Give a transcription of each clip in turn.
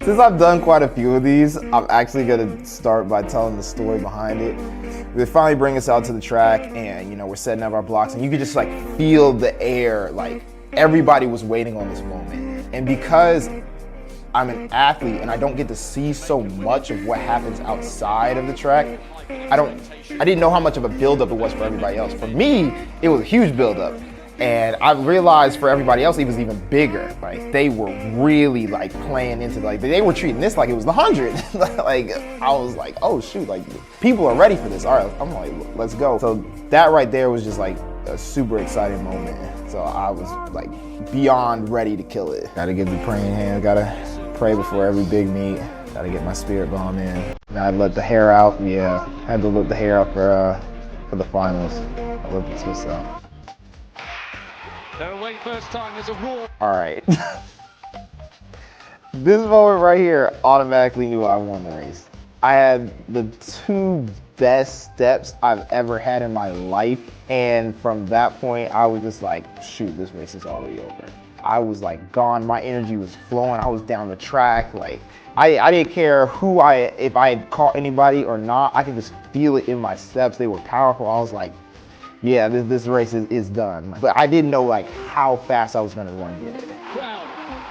Since I've done quite a few of these, I'm actually gonna start by telling the story behind it. They finally bring us out to the track and, you know, we're setting up our blocks and you could just like feel the air, like everybody was waiting on this moment. And because I'm an athlete and I don't get to see so much of what happens outside of the track, I didn't know how much of a buildup it was for everybody else. For me, it was a huge buildup. And I realized for everybody else, it was even bigger. Like they were really like playing into like, they were treating this like it was the 100. Like I was like, oh shoot, like people are ready for this. All right, I'm like, let's go. So that right there was just like a super exciting moment. So I was like beyond ready to kill it. Gotta get the praying hands, gotta pray before every big meet. Gotta get my spirit bomb in. Now I let the hair out, yeah. Had to let the hair out for the finals. I let the twist out. Their away first time is a roar. All right. This moment right here automatically knew I won the race. I had the two best steps I've ever had in my life. And from that point, I was just like, shoot, this race is already over. I was like gone, my energy was flowing. I was down the track. Like I didn't care if I had caught anybody or not. I could just feel it in my steps. They were powerful. I was like, yeah, this race is done. But I didn't know like how fast I was gonna run it. Wow,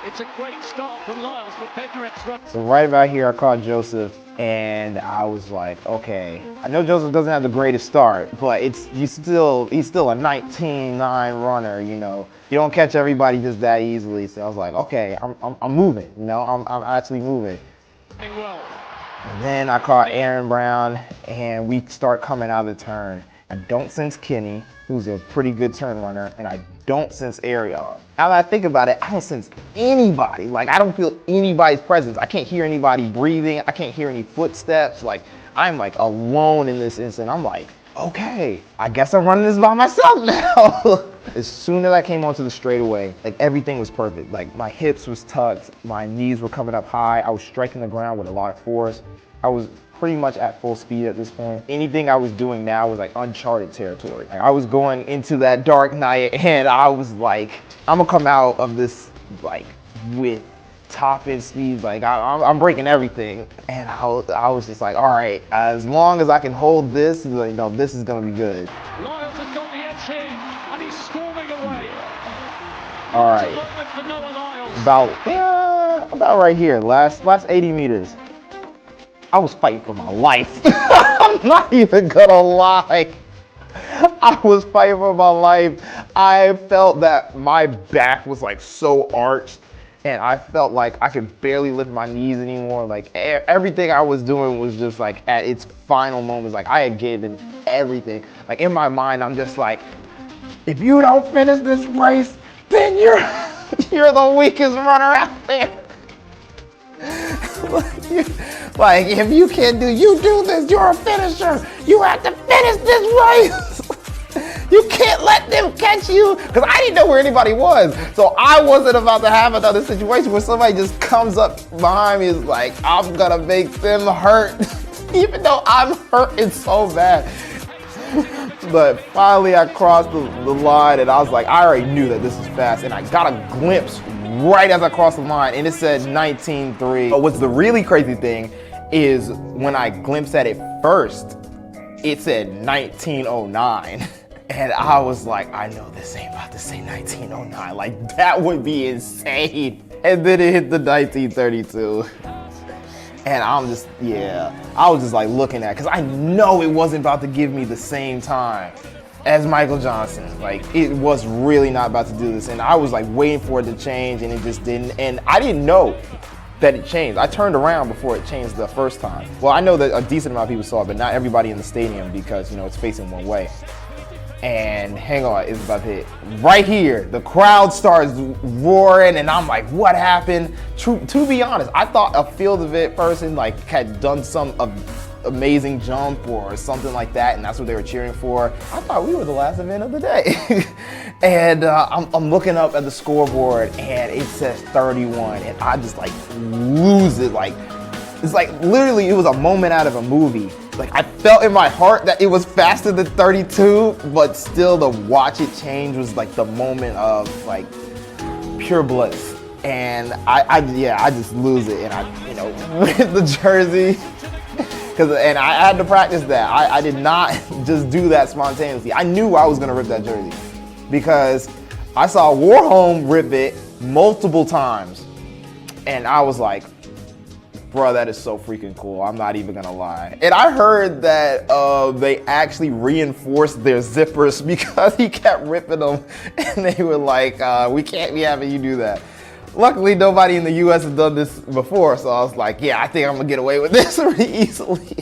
it's a great start from Lyles, but Bednarek's run. So right about here, I caught Joseph, and I was like, okay. I know Joseph doesn't have the greatest start, but he's still a 19.9 runner, you know. You don't catch everybody just that easily. So I was like, okay, I'm moving, you know, I'm actually moving. Well. And then I caught Aaron Brown, and we start coming out of the turn. I don't sense Kenny, who's a pretty good turn runner, and I don't sense Ariel. Now that I think about it, I don't sense anybody. Like, I don't feel anybody's presence. I can't hear anybody breathing. I can't hear any footsteps. Like, I'm like alone in this instant. I'm like, okay, I guess I'm running this by myself now. As soon as I came onto the straightaway, like everything was perfect. Like my hips was tucked, my knees were coming up high. I was striking the ground with a lot of force. I was pretty much at full speed at this point. Anything I was doing now was like uncharted territory. Like, I was going into that dark night and I was like, I'm gonna come out of this like with top end speed. Like I'm breaking everything. And I was just like, all right, as long as I can hold this, you know, this is gonna be good. Lyles has got the edge here and he's storming away. All right, For Noah Lyles. about right here, last 80 meters. I was fighting for my life. I'm not even gonna lie. I was fighting for my life. I felt that my back was like so arched and I felt like I could barely lift my knees anymore. Like everything I was doing was just like at its final moments. Like I had given everything. Like in my mind, I'm just like, if you don't finish this race, then you're the weakest runner out there. Like, if you can't do this, you're a finisher. You have to finish this race. You can't let them catch you. Because I didn't know where anybody was. So I wasn't about to have another situation where somebody just comes up behind me and is like, I'm gonna make them hurt. Even though I'm hurting so bad. But finally I crossed the line and I was like, I already knew that this was fast. And I got a glimpse right as I crossed the line and it said 19.3. But what's the really crazy thing is when I glimpsed at it first, it said 19.09. And I was like, I know this ain't about to say 19.09. Like that would be insane. And then it hit the 19.32. And I'm just, yeah, I was just like looking at, because I know it wasn't about to give me the same time as Michael Johnson. Like it was really not about to do this. And I was like waiting for it to change and it just didn't. And I didn't know that it changed. I turned around before it changed the first time. Well, I know that a decent amount of people saw it, but not everybody in the stadium because, you know, it's facing one way. And hang on, it's about to hit. Right here, the crowd starts roaring and I'm like, what happened? To be honest, I thought a field event person like had done some amazing jump or something like that and that's what they were cheering for. I thought we were the last event of the day. And I'm looking up at the scoreboard and it says 31 and I just like lose it. Like, it's like literally it was a moment out of a movie. Like I felt in my heart that it was faster than 32, but still to watch it change was like the moment of like pure bliss. And I just lose it, and I rip the jersey. And I had to practice that. I did not just do that spontaneously. I knew I was gonna rip that jersey because I saw Warholm rip it multiple times, and I was like, bro, that is so freaking cool. I'm not even gonna lie. And I heard that they actually reinforced their zippers because he kept ripping them, and they were like, we can't be having you do that. Luckily, nobody in the US has done this before, so I was like, yeah, I think I'm gonna get away with this pretty easily.